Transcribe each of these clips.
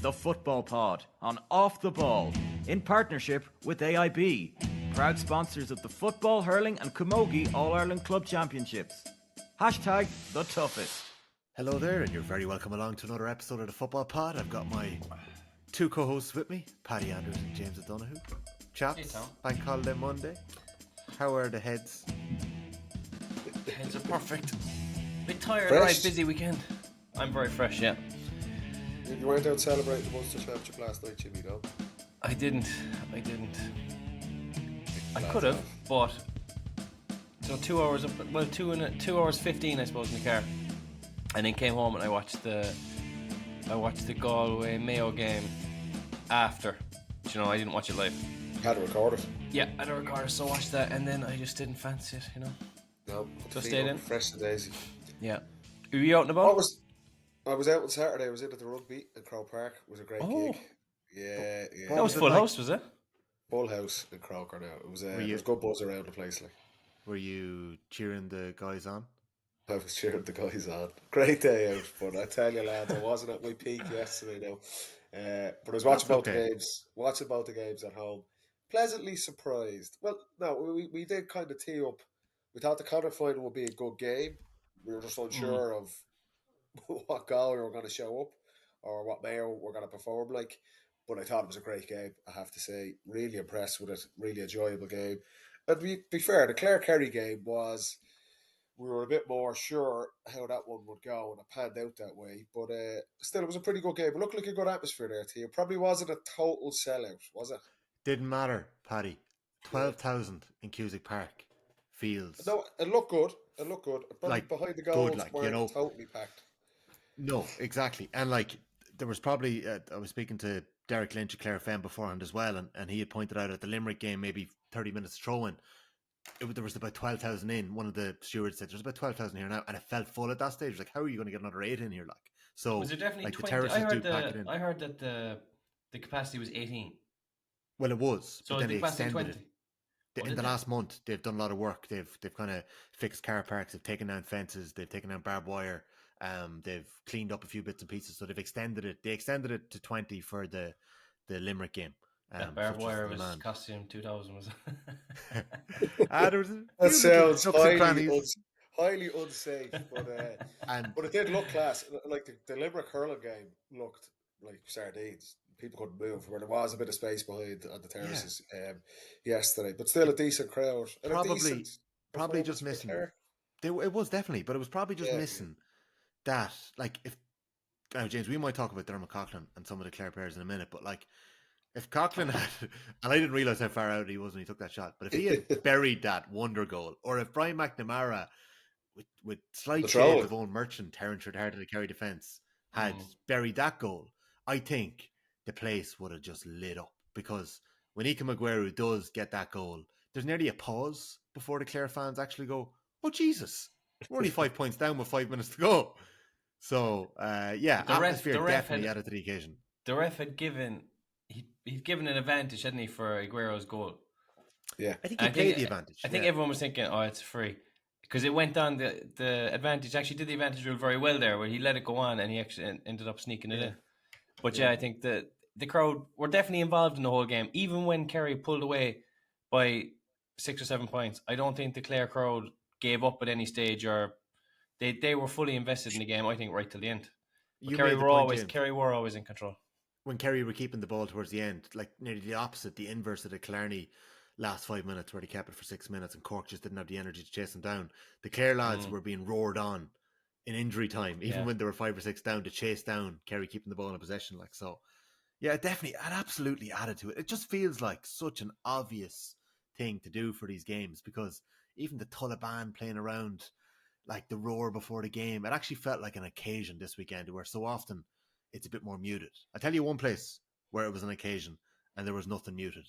the Football Pod on Off the Ball in partnership with AIB, proud sponsors of the Football, Hurling and Camogie All-Ireland Club Championships. Hashtag the toughest. Hello there, and you're very welcome along to another episode of the Football Pod. I've got my two co-hosts with me, Paddy Andrews and James O'Donoghue. Chaps, hey, Bank Holiday Monday. How are the heads? The heads are perfect. Bit tired, Fresh. right? Busy weekend. I'm very fresh, yeah. You went out celebrating the Munster Championship last night, Jimmy, no? I didn't. I could have, but so 2 hours up. Well, 2 hours 15, I suppose, in the car, and then came home and I watched the Galway-Mayo game after. But, you know, I didn't watch it live. Had to record it. Yeah, I had a recorder, so I watched that, and then I just didn't fancy it, you know. No, So stayed in. Fresh and daisy. Yeah. Were you out and about? I was out on Saturday. I was in at the rugby in Croke Park. It was a great gig. Yeah. That was full house, was it? Full house in Croker now. It was there was good buzz around the place. Like. Were you cheering the guys on? I was cheering the guys on. Great day out, but I tell you, lads, I wasn't at my peak yesterday now. But I was watching both the games at home. Pleasantly surprised. Well, no, we did kind of tee up. We thought the Connacht final would be a good game. We were just unsure of what Galway were going to show up or what Mayo were going to perform like. But I thought it was a great game, I have to say. Really impressed with it. Really enjoyable game. And to be fair, the Clare-Kerry game was... We were a bit more sure how that one would go, and it panned out that way. But still, it was a pretty good game. It looked like a good atmosphere there, to you. Probably wasn't a total sellout, was it? Didn't matter, Paddy. 12,000 in Cusack Park feels... No, it looked good. Probably like, behind the goals like, weren't you know, totally packed. No, exactly. And like, there was probably... I was speaking to Derek Lynch of Clare FM beforehand as well, and he had pointed out at the Limerick game, maybe 30 minutes throw-in, there was about 12,000 in. One of the stewards said, there's about 12,000 here now, and it felt full at that stage. It was like, how are you going to get another 8 in here? Like, so was it definitely like 20? The terraces do pack it in. I heard that the capacity was 18. Well, it was, so but then they extended 20? it. In the last month, they've done a lot of work. They've kind of fixed car parks. They've taken down fences. They've taken down barbed wire. They've cleaned up a few bits and pieces. So they've extended it. They extended it to 20 for the Limerick game. That barbed wire was costing 2,000, was it? That sounds highly unsafe, but it did look class. Like the Limerick hurling game looked like sardines. People couldn't move where there was a bit of space behind on the terraces yesterday, but still a decent crowd. And probably just missing. It was definitely, but it was probably just missing that. Like if James, we might talk about Dermot Coughlin and some of the Clare players in a minute, but like. If Coughlin had, and I didn't realise how far out he was when he took that shot, but if he had buried that wonder goal, or if Brian McNamara, with slight shades of Owen Merchant tearing through the heart of the Kerry defence, had buried that goal, I think the place would have just lit up. Because when Ika Maguire does get that goal, there's nearly a pause before the Clare fans actually go, oh Jesus, we're only 5 points down with 5 minutes to go. So, atmosphere definitely added to the occasion. The ref had given... He'd given an advantage, hadn't he, for Aguero's goal? Yeah. I think he played the advantage. I think everyone was thinking, oh, it's free. Because it went on, the advantage, actually did the advantage rule very well there, where he let it go on and he actually ended up sneaking it in. But I think that the crowd were definitely involved in the whole game. Even when Kerry pulled away by 6 or 7 points, I don't think the Clare crowd gave up at any stage, or they were fully invested in the game, I think, right till the end. Kerry were always in control. When Kerry were keeping the ball towards the end, like nearly the opposite, the inverse of the Killarney last 5 minutes where they kept it for 6 minutes and Cork just didn't have the energy to chase them down. The Clare lads were being roared on in injury time, even when they were 5 or 6 down, to chase down Kerry keeping the ball in possession. Like, so, yeah, it absolutely added to it. It just feels like such an obvious thing to do for these games, because even the Taliban playing around, like the roar before the game, it actually felt like an occasion this weekend, where so often it's a bit more muted. I'll tell you one place where it was an occasion and there was nothing muted.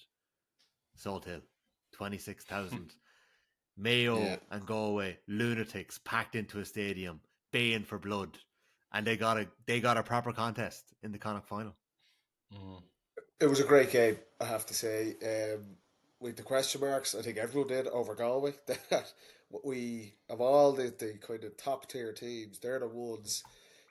Salt Hill, 26,000. Mayo and Galway, lunatics packed into a stadium, baying for blood, and they got a proper contest in the Connacht final. It was a great game, I have to say. With the question marks, I think everyone did over Galway. That we, of all the kind of top tier teams, they're the ones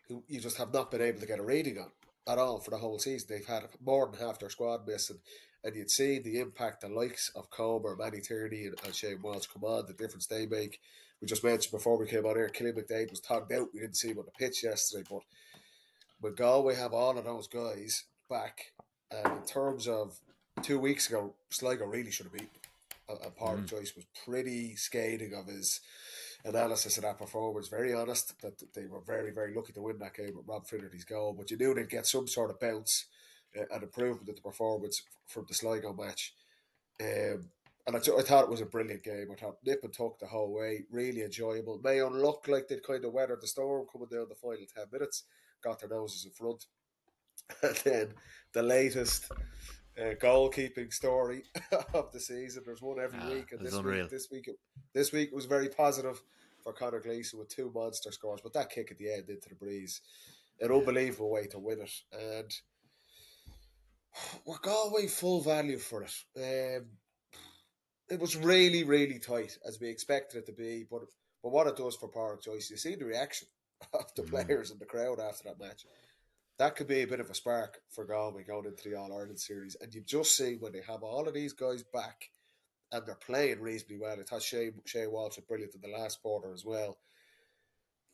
who you just have not been able to get a reading on. at all for the whole season. They've had more than half their squad missing, and you'd see the impact the likes of Comer, Manny Tierney, and Shane Walsh come on, the difference they make. We just mentioned before we came on here, Killian McDade was togged out. We didn't see him on the pitch yesterday, but when Galway have all of those guys back, and in terms of 2 weeks ago, Sligo really should have beaten them. And Paul Joyce was pretty scathing of his analysis of that performance. Very honest that they were very, very lucky to win that game with Rob Finnerty's goal, but you knew they'd get some sort of bounce and improvement in the performance from the Sligo match. And I thought it was a brilliant game. I thought nip and tuck the whole way, really enjoyable. Mayo looked like they'd kind of weathered the storm coming down the final 10 minutes, got their noses in front. And then the latest goalkeeping story of the season. There's one every week, and this week it was very positive for Conor Gleeson with 2 monster scores, but that kick at the end into the breeze, an unbelievable way to win it, and we're Galway full value for it. It was really, really tight as we expected it to be, but what it does for Pádraig Joyce, you see the reaction of the players and the crowd after that match. That could be a bit of a spark for Galway going into the All-Ireland series. And you just see when they have all of these guys back and they're playing reasonably well. I thought Shea Walsh was brilliant in the last quarter as well.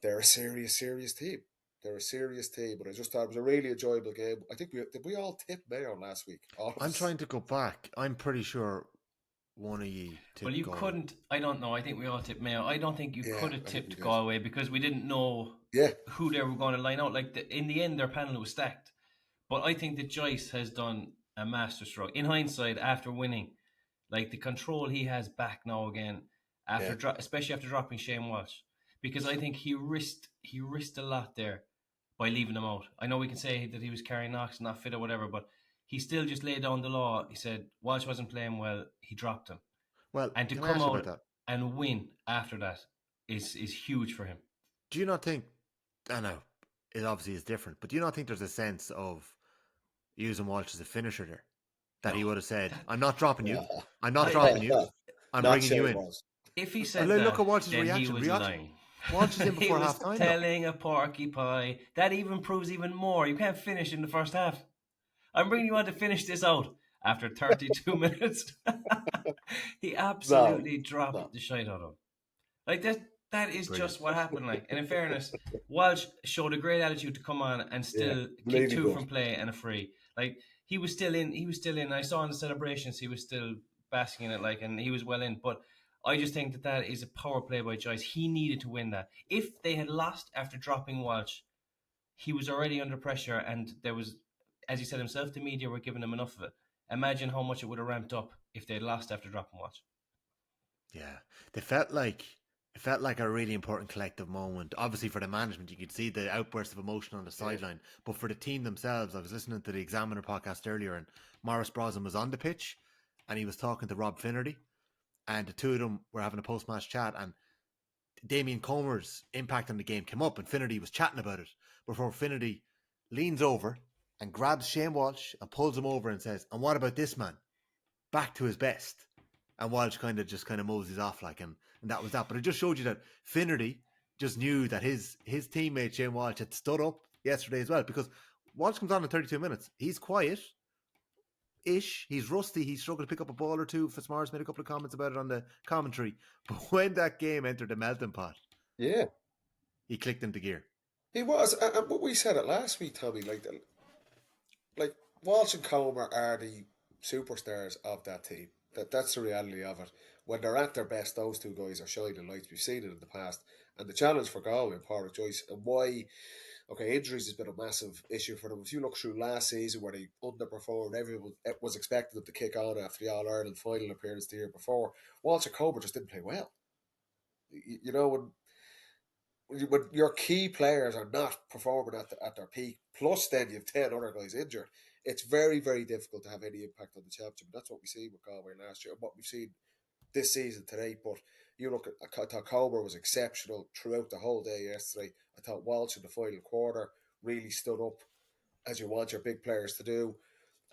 They're a serious, serious team. They're a serious team. But I just thought it was a really enjoyable game. I think did we all tip Mayo last week? I'm trying to go back. I'm pretty sure one of you tipped Well, you Galway. couldn't. I don't know. I think we all tipped Mayo. I don't think you could have tipped Galway because we didn't know who they were going to line out. Like in the end, their panel was stacked. But I think that Joyce has done a masterstroke. In hindsight, after winning, like the control he has back now again, especially after dropping Shane Walsh, because I think he risked a lot there by leaving him out. I know we can say that he was carrying knocks, not fit or whatever, but he still just laid down the law. He said Walsh wasn't playing well. He dropped him. Well, and to come out and win after that is huge for him. Do you not think? I know it obviously is different, but do you not think there's a sense of using Walsh as a finisher there? That he would have said, "I'm not dropping you. I'm not dropping you. I'm bringing you in." If he said look at Walsh's reaction. He was lying. Walsh is in before half time. Telling a porcupine. That even proves even more. You can't finish in the first half. I'm bringing you on to finish this out after 32 minutes. He absolutely dropped the shite out of him. Like that is Brilliant. Just what happened. Like, and in fairness, Walsh showed a great attitude to come on and still kick 2 from play and a free. Like he was still in. I saw in the celebrations he was still basking in it, like, and he was well in. But I just think that is a power play by Joyce. He needed to win that. If they had lost after dropping Walsh, he was already under pressure, and there was, as he said himself, the media were giving him enough of it. Imagine how much it would have ramped up if they'd lost after dropping Walsh. Yeah, it felt like a really important collective moment. Obviously, for the management, you could see the outburst of emotion on the sideline. But for the team themselves, I was listening to the Examiner podcast earlier, and Maurice Brosnan was on the pitch, and he was talking to Rob Finnerty, and the two of them were having a post-match chat, and Damien Comer's impact on the game came up, and Finnerty was chatting about it before Finnerty leans over and grabs Shane Walsh and pulls him over and says, "And what about this man? Back to his best." And Walsh kind of moses off like, and that was that. But it just showed you that Finnerty just knew that his teammate Shane Walsh had stood up yesterday as well, because Walsh comes on in 32 minutes. He's quiet-ish. He's rusty. He struggled to pick up a ball or two. Fitzmaurice made a couple of comments about it on the commentary. But when that game entered the melting pot, he clicked into gear. He was. And what we said it last week, Tommy, like Walsh and Comer are the superstars of that team. That's the reality of it. When they're at their best, those two guys are shining lights. We've seen it in the past. And the challenge for Galway and Pádraig Joyce, and why, injuries has been a massive issue for them. If you look through last season where they underperformed, everyone was expecting them to kick on after the All-Ireland final appearance the year before. Walsh and Comer just didn't play well. When your key players are not performing at their peak, plus then you have 10 other guys injured, it's very, very difficult to have any impact on the championship. That's what we see with Galway last year and what we've seen this season today. But you look at, I thought Comer was exceptional throughout the whole day yesterday. I thought Walsh in the final quarter really stood up, as you want your big players to do.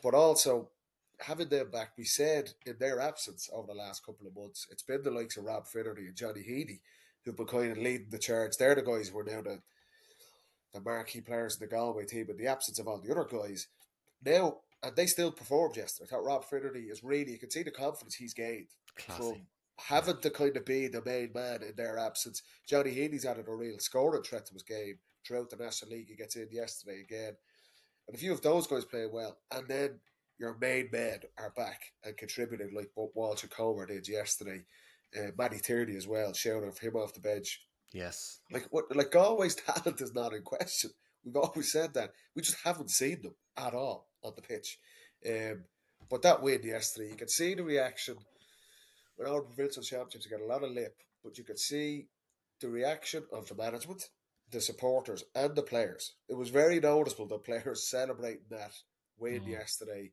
But also, having them back, we said in their absence over the last couple of months, it's been the likes of Rob Finnerty and Johnny Heaney who've been kind of leading the charge. They're the guys who are now the marquee players in the Galway team in the absence of all the other guys. Now, and they still performed yesterday. I thought Rob Finnerty is really, you can see the confidence he's gained from having to kind of be the main man in their absence. Johnny Heaney's added a real scoring threat to his game throughout the National League. He gets in yesterday again. And if you have those guys playing well, and then your main men are back and contributing like what Walsh and Comer did yesterday, Matty Tierney as well, shout out for him off the bench. Yes. Like Galway's talent is not in question. We've always said that. We just haven't seen them at all on the pitch. But that win yesterday, you could see the reaction. When our provincial championships, you got a lot of lip, but you could see the reaction of the management, the supporters, and the players. It was very noticeable that players celebrating that win yesterday.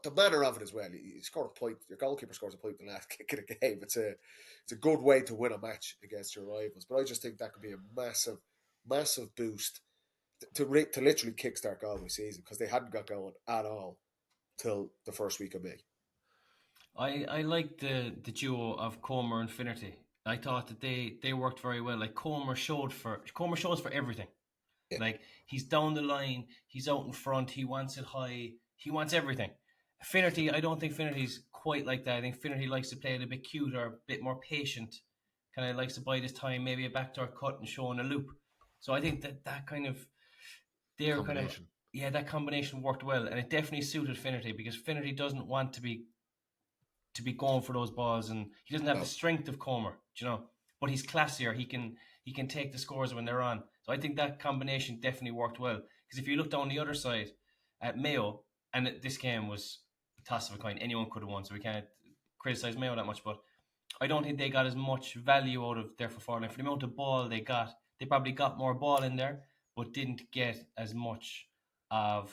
The manner of it as well. You scored a point. Your goalkeeper scores a point in the last kick of the game. It's a good way to win a match against your rivals. But I just think that could be a massive, massive boost to literally kickstart Galway season, because they hadn't got going at all till the first week of May. I like the duo of Comer and Finnerty. I thought that they worked very well. Like Comer shows for everything. Yeah. Like he's down the line, he's out in front, he wants it high, he wants everything. Finnerty, I don't think Finnerty's quite like that. I think Finnerty likes to play it a bit cuter, a bit more patient. Kind of likes to bide his time, maybe a backdoor cut and showing a loop. So I think that kind of that combination worked well, and it definitely suited Finnerty, because Finnerty doesn't want to be going for those balls, and he doesn't have the strength of Comer, but he's classier. He can take the scores when they're on. So I think that combination definitely worked well, because if you look down the other side at Mayo, and this game was a toss of a coin, anyone could have won, so we can't criticise Mayo that much, but I don't think they got as much value out of their performance. For the amount of ball they got, they probably got more ball in there, but didn't get as much of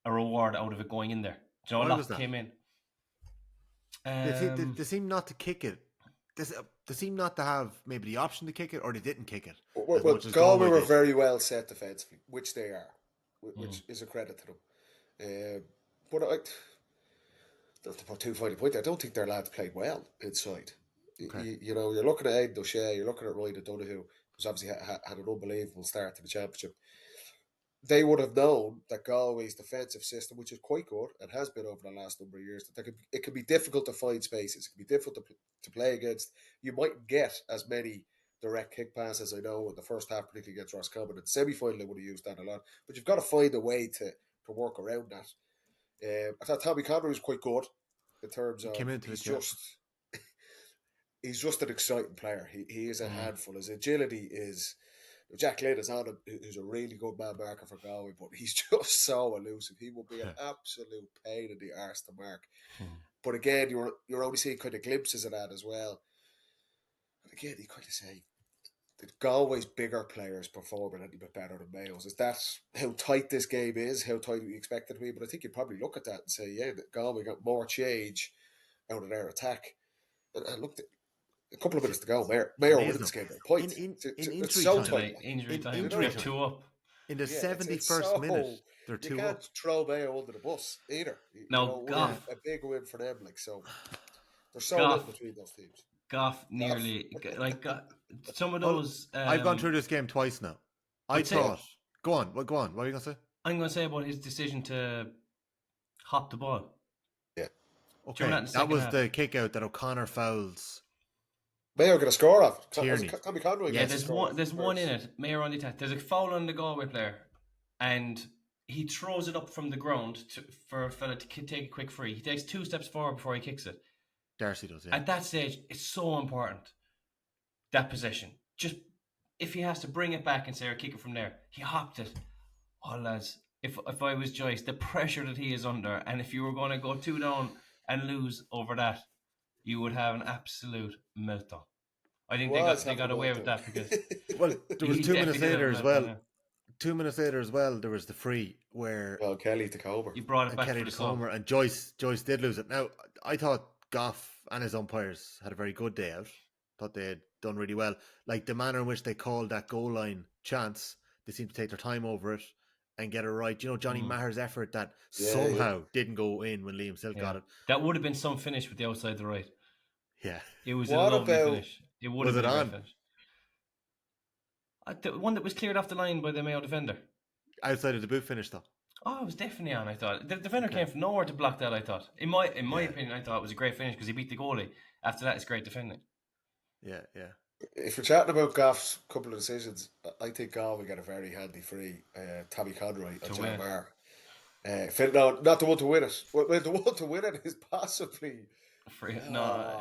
a reward out of it going in there. A lot came in. They seem not to kick it. They seem not to have maybe the option to kick it, or they didn't kick it. Well, Galway were very well set defensively, which they are, which is a credit to them. But to put too fine a point, I don't think their lads played well inside. Okay. You're looking at Aidan O'Shea, you're looking at Ryan O'Donoghue, who's obviously had an unbelievable start to the championship. They would have known that Galway's defensive system, which is quite good and has been over the last number of years, that it can be difficult to find spaces. It can be difficult to play against. You might get as many direct kick passes, I know, in the first half, particularly against Roscommon. In the semi-final, they would have used that a lot. But you've got to find a way to work around that. I thought Tommy Conroy was quite good in terms of he's just an exciting player. He is a handful. His agility is... Jack Lynn is on him, who's a really good man marker for Galway, but he's just so elusive. He will be an absolute pain in the arse to mark. But again, you're only seeing kind of glimpses of that as well. And again, you kind of say that Galway's bigger players performing a little bit better than Mayo's. Is that how tight this game is? How tight we expect it to be? But I think you'd probably look at that and say, yeah, that Galway got more change out of their attack. And look, a couple of minutes to go. Mayo wins this game by a point. Injury time. They're 2 up. In the 71st minute, they're 2 up. You can't throw Mayo under the bus either. Goff. A big win for them. There's so little between those teams. Goff nearly some of those. I've gone through this game twice now. I thought. Go on. What are you going to say? I'm going to say about his decision to hop the ball. Yeah. Okay. That was the kick out that O'Connor fouls. Mayo going to score off. Tommy Conroy. Yeah, there's one in it. Mayo on the attack. There's a foul on the Galway player, and he throws it up from the ground for a fella to take a quick free. He takes 2 steps forward before he kicks it. Darcy does, yeah. At that stage, it's so important, that possession. Just if he has to bring it back and say, or kick it from there, he hopped it. Oh, lads, if I was Joyce, the pressure that he is under, and if you were going to go 2 down and lose over that, you would have an absolute meltdown. I think they got away with that because... Well, there was 2 minutes later as well. 2 minutes later as well, there was the free where... Well, Kelly to Comer. He brought it back Kelly for the to Comer, and Joyce did lose it. Now, I thought Goff and his umpires had a very good day out. Thought they had done really well. Like the manner in which they called that goal line chance, they seemed to take their time over it and get it right. Johnny Maher's effort that somehow didn't go in when Liam Silk got it. That would have been some finish with the outside the right. Yeah. It was a lovely finish. It would have been a finish. The one that was cleared off the line by the Mayo defender. Outside of the boot finish, though. Oh, it was definitely on, I thought. The defender came from nowhere to block that, I thought. In my opinion, I thought it was a great finish because he beat the goalie. After that, it's great defending. Yeah. If you're chatting about Goff's couple of decisions, I think Goff will get a very handy free. Tommy Conroy and John Maher. No, not the one to win it. Well, the one to win it is possibly free. No,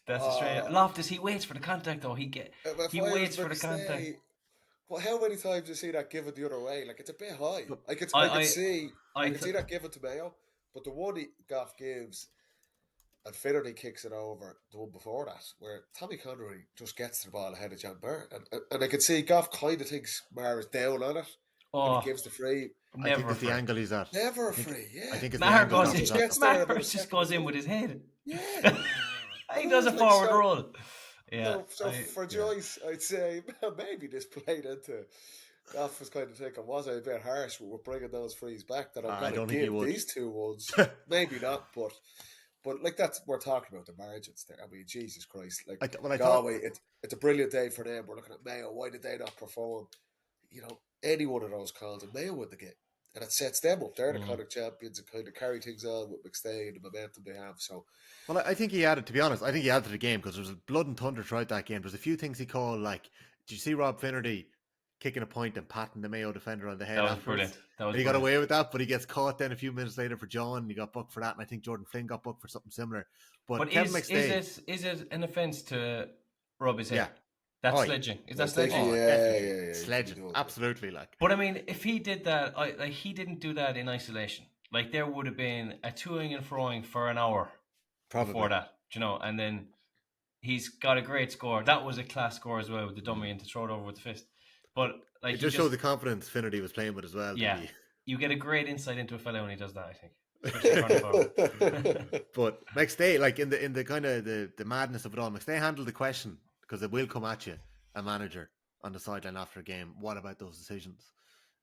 that's a straight. Loftus, he waits for the contact though. He waits for the contact. Well, how many times do you see that given the other way? Like, it's a bit high. I can see that given to Mayo, but the one Goff gives. And Finnerty kicks it over the one before that, where Tommy Conroy just gets the ball ahead of John Maher. And I can see Goff kind of thinks Maher is down on it. And he gives the free. I think it's the angle he's at. Never a free, yeah. I think it's Maher the angle Maher just goes in with his head. Yeah. He does a forward roll. Yeah. So for Joyce, I'd say maybe this played into... Goff was kind of thinking, was I a bit harsh with bringing those frees back that I'm going to give these two ones? Maybe not, but like we're talking about the margins there. I mean, Jesus Christ! Like Galway, it's a brilliant day for them. We're looking at Mayo. Why did they not perform? You know, any one of those calls, and Mayo win the game, and it sets them up. They're the Connacht champions and kind of carry things on with McStay and the momentum they have. So, well, I think he added. To be honest, I think he added to the game because there was blood and thunder throughout that game. There's a few things he called. Like, did you see Rob Finnerty kicking a point and patting the Mayo defender on the head? That was brilliant. He got away with that, but he gets caught then a few minutes later for John. And he got booked for that, and I think Jordan Flynn got booked for something similar. But Kevin McStay, is it an offence to rub his head? Yeah. That's sledging. Is that sledging? Yeah. Sledging, absolutely. Like, but I mean, if he did that, he didn't do that in isolation. Like, there would have been a toing and froing for an hour before that, you know. And then he's got a great score. That was a class score as well with the dummy and to throw it over with the fist. But like, it just showed the confidence Finnerty was playing with as well. Yeah, you get a great insight into a fellow when he does that, I think. But McStay, like in the kind of the madness of it all, McStay handled the question because it will come at you, a manager on the sideline after a game. What about those decisions?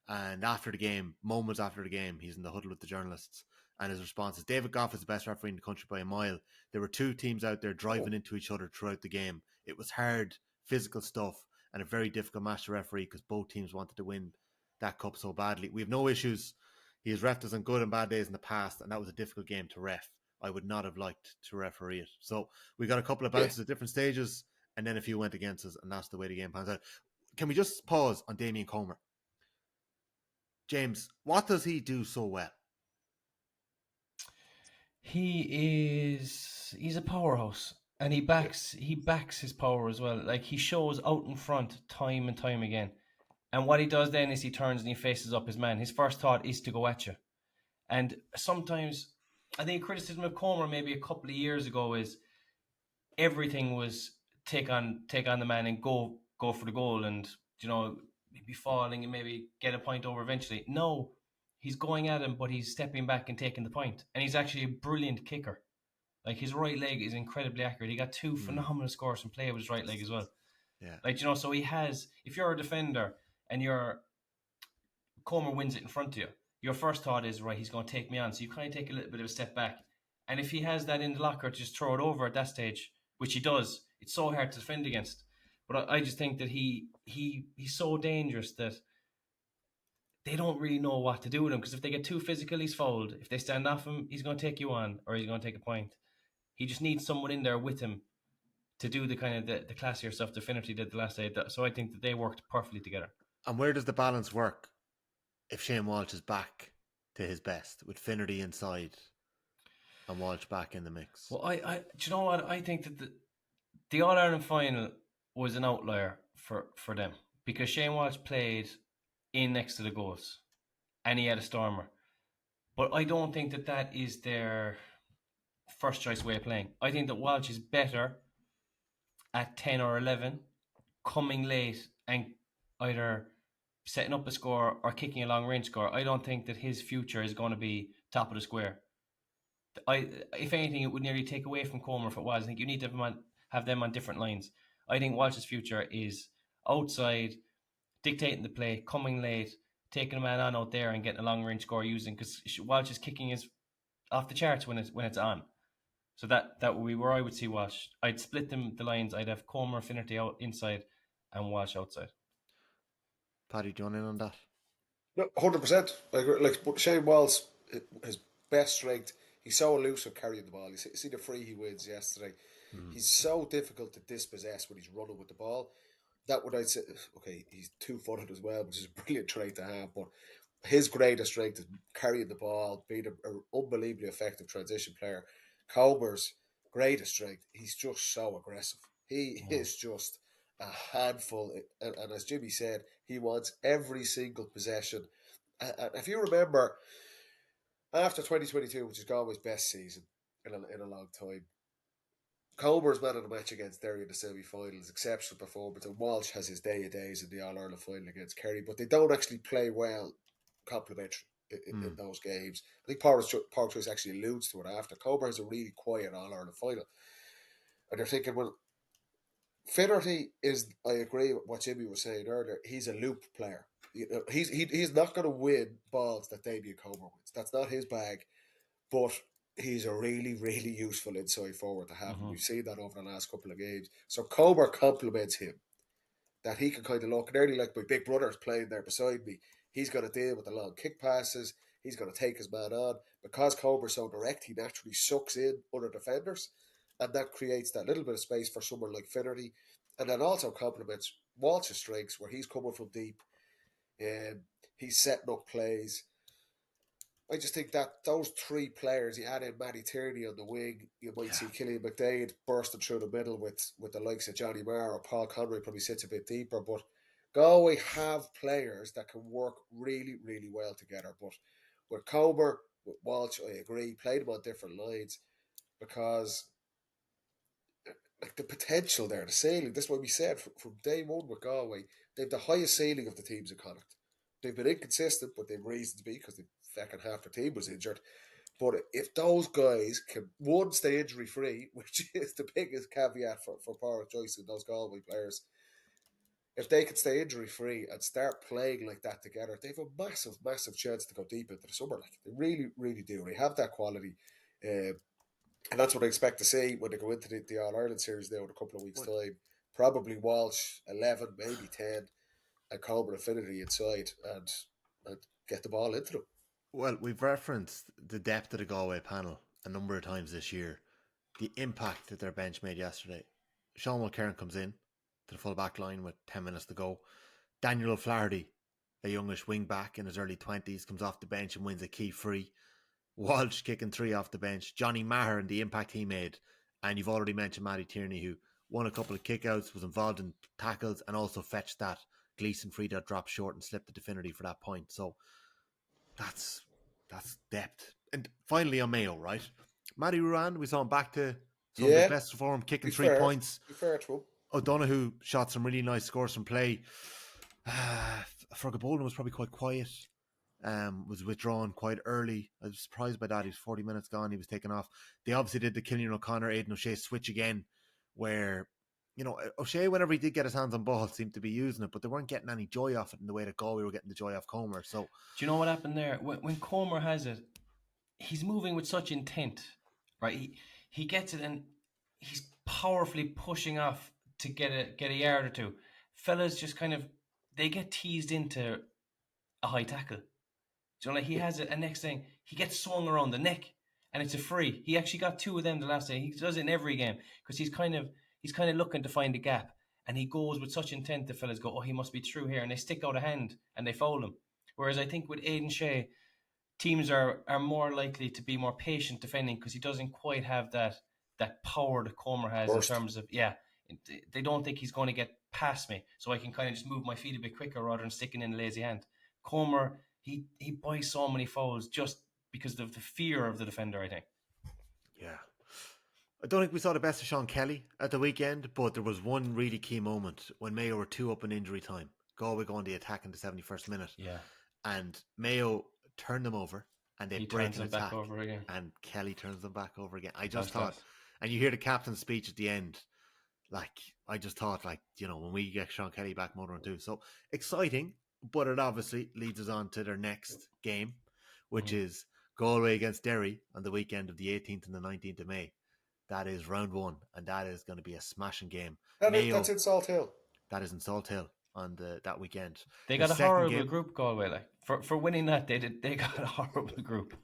And after the game, moments after the game, he's in the huddle with the journalists, and his response is, David Goff is the best referee in the country by a mile. There were two teams out there driving into each other throughout the game. It was hard, physical stuff, and a very difficult match to referee because both teams wanted to win that cup so badly. We have no issues. He has refed us on good and bad days in the past, and that was a difficult game to ref. I would not have liked to referee it. So we got a couple of bounces at different stages, and then a few went against us, and that's the way the game pans out. Can we just pause on Damien Comer? James, what does he do so well? He's a powerhouse, and he backs his power as well. Like, he shows out in front time and time again. And what he does then is he turns and he faces up his man. His first thought is to go at you. And sometimes, I think criticism of Comer maybe a couple of years ago is everything was take on the man and go for the goal and, you know, maybe falling and maybe get a point over eventually. No, he's going at him, but he's stepping back and taking the point. And he's actually a brilliant kicker. Like, his right leg is incredibly accurate. He got two phenomenal scores from play with his right leg as well. Yeah. Like, you know, so he has, if you're a defender and Comer wins it in front of you, your first thought is, right, he's going to take me on. So you kind of take a little bit of a step back. And if he has that in the locker to just throw it over at that stage, which he does, it's so hard to defend against. But I just think that he's so dangerous that they don't really know what to do with him, because if they get too physical, he's fouled. If they stand off him, he's going to take you on, or he's going to take a point. He just needs someone in there with him to do the kind of the classier stuff that Finnerty did the last day. So I think that they worked perfectly together. And where does the balance work if Shane Walsh is back to his best with Finnerty inside and Walsh back in the mix? Well, do you know what? I think that the All-Ireland final was an outlier for them, because Shane Walsh played in next to the goals and he had a stormer. But I don't think that is their first choice way of playing. I think that Walsh is better at 10 or 11, coming late and either setting up a score or kicking a long range score. I don't think that his future is going to be top of the square. If anything, it would nearly take away from Comer if it was. I think you need to have them on different lines. I think Walsh's future is outside, dictating the play, coming late, taking a man on out there and getting a long range score using, because Walsh's kicking is off the charts when it's on. So that would be where I would see Walsh. I'd split the lines. I'd have Comer, Finnerty out inside and Walsh outside. Paddy, do you want in on that? No, 100%. But Shane Walsh, his best strength, he's so elusive carrying the ball. You see the free he wins yesterday. He's so difficult to dispossess when he's running with the ball. That would I'd say, okay, he's 2-footed as well, which is a brilliant trait to have. But his greatest strength is carrying the ball, being an unbelievably effective transition player. Comer's greatest strength, he's just so aggressive. He is just a handful. And as Jimmy said, he wants every single possession. And if you remember, after 2022, which is Galway's best season in a long time, Comer's man of the match against Derry in the semi-finals, exceptional performance, and Walsh has his day of days in the All-Ireland final against Kerry, but they don't actually play well complementary in those games. I think Power Choice actually alludes to it after. Comer has a really quiet All-Ireland final. And you're thinking, well, Finnerty is, I agree with what Jimmy was saying earlier, he's a loop player. He's not going to win balls that Damien Comer wins. That's not his bag, but he's a really, really useful inside forward to have. We've seen that over the last couple of games. So Comer complements him. That he can kind of look nearly like my big brother's playing there beside me. He's going to deal with the long kick passes. He's going to take his man on. Because Comer's so direct, he naturally sucks in other defenders. And that creates that little bit of space for someone like Finnerty. And then also complements Walsh's strengths where he's coming from deep. He's setting up plays. I just think that those three players, you add in Matty Tierney on the wing, you might see Killian McDade bursting through the middle with the likes of Johnny Marr, or Paul Conroy probably sits a bit deeper. But Galway have players that can work really, really well together. But with Comer, with Walsh, I agree, play them on different lines because like the potential there, the ceiling, this is what we said from day one with Galway, they have the highest ceiling of the teams in Connacht. They've been inconsistent, but they've reason to be because the second half their team was injured. But if those guys can, one, stay injury free, which is the biggest caveat for Power Joyce and those Galway players, if they can stay injury free and start playing like that together, they have a massive, massive chance to go deep into the summer. Like they really, really do. They have that quality. And that's what I expect to see when they go into the All Ireland series now in a couple of weeks' time. Probably Walsh 11, maybe 10, and Comer Affinity inside and get the ball into them. Well, we've referenced the depth of the Galway panel a number of times this year. The impact that their bench made yesterday. Sean Mulcairn comes in to the full back line with 10 minutes to go. Daniel O'Flaherty, a youngish wing back in his early 20s, comes off the bench and wins a key free. Walsh kicking 3 off the bench. Johnny Maher and the impact he made. And you've already mentioned Matty Tierney, who won a couple of kickouts, was involved in tackles, and also fetched that Gleeson free that dropped short and slipped the Definity for that point. So that's depth. And finally on Mayo, right? Matty Ruan, we saw him back to some of his best form, kicking 3 points. Be fair to him. O'Donoghue shot some really nice scores from play. Fergal Bolden was probably quite quiet. Was withdrawn quite early. I was surprised by that. He was 40 minutes gone. He was taken off. They obviously did the Killian O'Connor, Aidan O'Shea switch again, where, you know, O'Shea, whenever he did get his hands on ball, seemed to be using it, but they weren't getting any joy off it in the way that Galway were getting the joy off Comer. So, do you know what happened there? When Comer has it, he's moving with such intent, right? He gets it and he's powerfully pushing off to get a yard or two. Fellas just kind of, they get teased into a high tackle. Do you know, like he has it, and next thing he gets swung around the neck, and it's a free. He actually got 2 of them the last day. He does it in every game because he's kind of looking to find a gap, and he goes with such intent. The fellas go, oh, he must be through here, and they stick out a hand and they foul him. Whereas I think with Aidan Shea, teams are more likely to be more patient defending because he doesn't quite have that power that Comer has in terms of they don't think he's going to get past me, so I can kind of just move my feet a bit quicker rather than sticking in a lazy hand. Comer, he buys so many fouls just because of the fear of the defender, I think. Yeah. I don't think we saw the best of Sean Kelly at the weekend, but there was one really key moment when Mayo were 2 up in injury time. Galway go on the attack in the 71st minute. Yeah. And Mayo turned them over and they break an attack. Back over again. And Kelly turns them back over again. I just thought, and you hear the captain's speech at the end, like, I just thought, like, you know, when we get Sean Kelly back, Mother and 2. So exciting. But it obviously leads us on to their next game, which is Galway against Derry on the weekend of the 18th and the 19th of May. That is round 1, and that is going to be a smashing game. That's in Salt Hill. That is in Salt Hill. on that weekend. They The got a second horrible game- group, Galway. Like for winning that, they got a horrible group.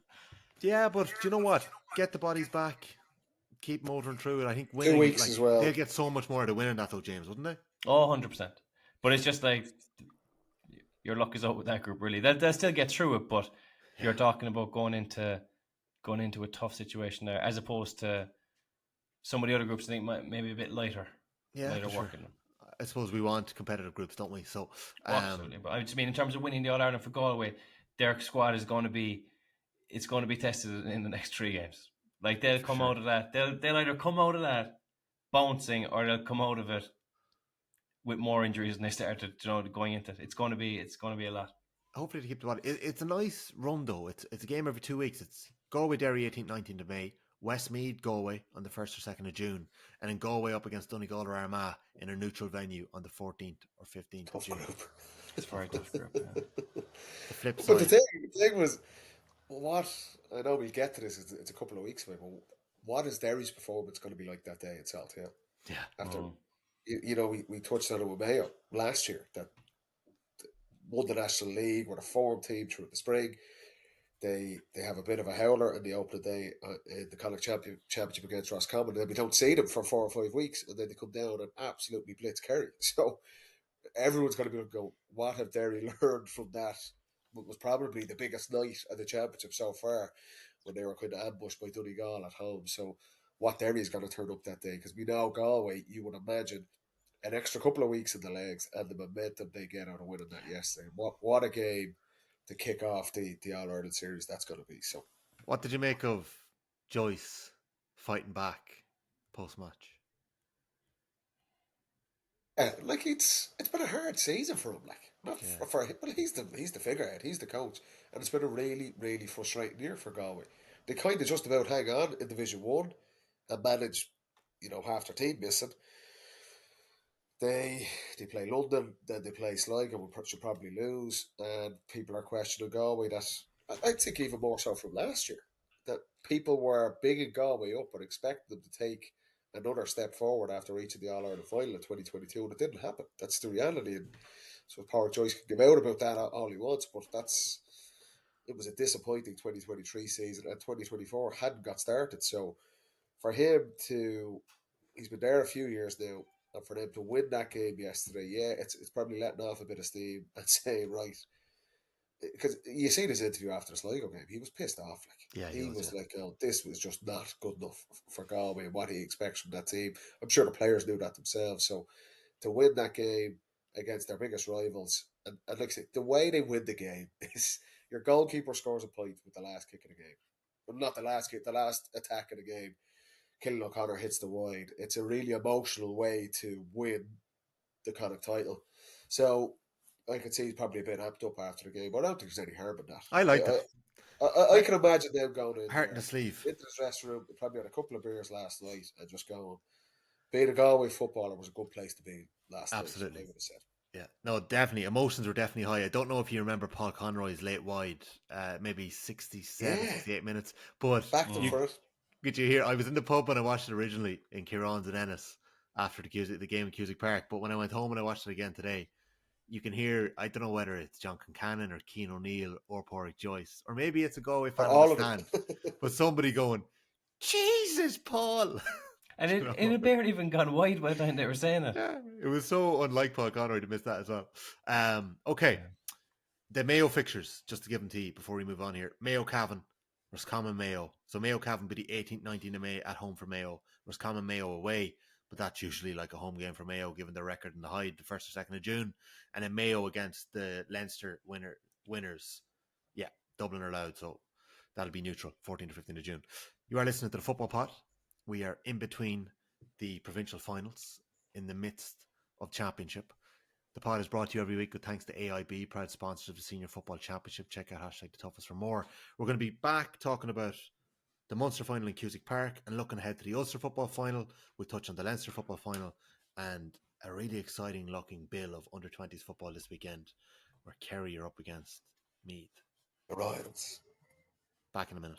Yeah, but do you know what? Get the bodies back, keep motoring through it. I think 2 winning, weeks like, as well. they'll get so much more out of winning that though, James, wouldn't they? Oh, 100%. But it's just like your luck is out with that group. Really, they'll still get through it. But you're talking about going into a tough situation there, as opposed to some of the other groups. I think maybe a bit lighter. Yeah, Lighter for sure. working. I suppose we want competitive groups, don't we? So, Absolutely. But I just mean in terms of winning the All Ireland for Galway, their squad is going to be tested in the next 3 games. Like they'll come out of that. They'll either come out of that bouncing, or they'll come out of it with more injuries than they started. Going into it, it's going to be a lot. hopefully to keep the body. It's a nice run though. It's a game every 2 weeks. It's Galway Derry 18th, 19th of May, Westmeath Galway on the 1st or 2nd of June, and then Galway up against Donegal or Armagh in a neutral venue on the 14th or 15th of June. It's a very tough group. Yeah. The flip But side. the thing was, what I know we'll get to this. It's a couple of weeks away. But what is Derry's performance going to be like that day in South Hill? Yeah. After we touched on it with Mayo last year, that won the National League, were a form team through the spring. They have a bit of a howler in the opening day in the Connacht Championship against Roscommon. Then we don't see them for 4 or 5 weeks, and then they come down and absolutely blitz Kerry. So everyone's going to be able to go, what have Derry learned from that? What was probably the biggest night of the championship so far, when they were kind of ambushed by Donegal at home. So what Derry is going to turn up that day, because we know Galway, you would imagine an extra couple of weeks in the legs and the momentum they get out of winning that yesterday. What a game to kick off the All Ireland series that's going to be. So, What did you make of Joyce fighting back post match? like it's been a hard season for him. Like not for him, but he's the figurehead, he's the coach, and it's been a really really frustrating year for Galway. They kind of just about hang on in Division 1 and manage, half their team missing. They play London, then they play Sligo, we should probably lose, and people are questioning Galway. That I think even more so from last year, that people were bigging Galway up and expecting them to take another step forward after reaching the All Ireland final in 2022, and it didn't happen. That's the reality, and so Power Joyce can give out about that all he wants, but it was a disappointing 2023 season, and 2024 hadn't got started. So for him he's been there a few years now, and for them to win that game yesterday, it's probably letting off a bit of steam and saying, right, because you see his interview after the Sligo game, he was pissed off. He was like, oh, this was just not good enough for Galway and what he expects from that team. I'm sure the players knew that themselves. So to win that game against their biggest rivals, and like I say, the way they win the game is your goalkeeper scores a point with the last kick of the game. Well, not the last kick, the last attack of the game. Killen O'Connor hits the wide. It's a really emotional way to win the Connacht title. So I could see he's probably a bit amped up after the game, but I don't think there's any harm in that. I like that. I can imagine them going in Heart in the sleeve. into the dressing room, probably had a couple of beers last night, and just going, being a Galway footballer was a good place to be last night. Absolutely. I would have said. Yeah, no, definitely. Emotions were definitely high. I don't know if you remember Paul Conroy's late wide, maybe 67, 68 minutes. But Back to front. Did you hear? I was in the pub when I watched it originally in Kieran's and Ennis after the game in Cusack Park. But when I went home and I watched it again today, you can hear, I don't know whether it's John Concannon or Cian O'Neill or Pádraig Joyce, or maybe it's a Galway fan All on the of stand, but somebody going, Jesus, Paul. And it had barely even gone wide by the time they were saying it. Yeah, it was so unlike Paul Conroy to miss that as well. Okay, the Mayo fixtures, just to give them to you before we move on here. Mayo Cavan, Roscommon Mayo. So Mayo Cavan be the 18th, 19th of May at home for Mayo. Roscommon Mayo away, but that's usually like a home game for Mayo given their record in the Hyde the 1st or 2nd of June. And then Mayo against the Leinster winners. Yeah, Dublin are allowed, so that'll be neutral, 14th to 15th of June. You are listening to the Football Pod. We are in between the provincial finals, in the midst of championship. The pod is brought to you every week with thanks to AIB, proud sponsors of the Senior Football Championship. Check out #TheToughest for more. We're going to be back talking about the Munster Final in Cusack Park and looking ahead to the Ulster Football Final. We'll touch on the Leinster Football Final and a really exciting looking bill of under-20s football this weekend where Kerry are up against Meath. The Royals. Back in a minute.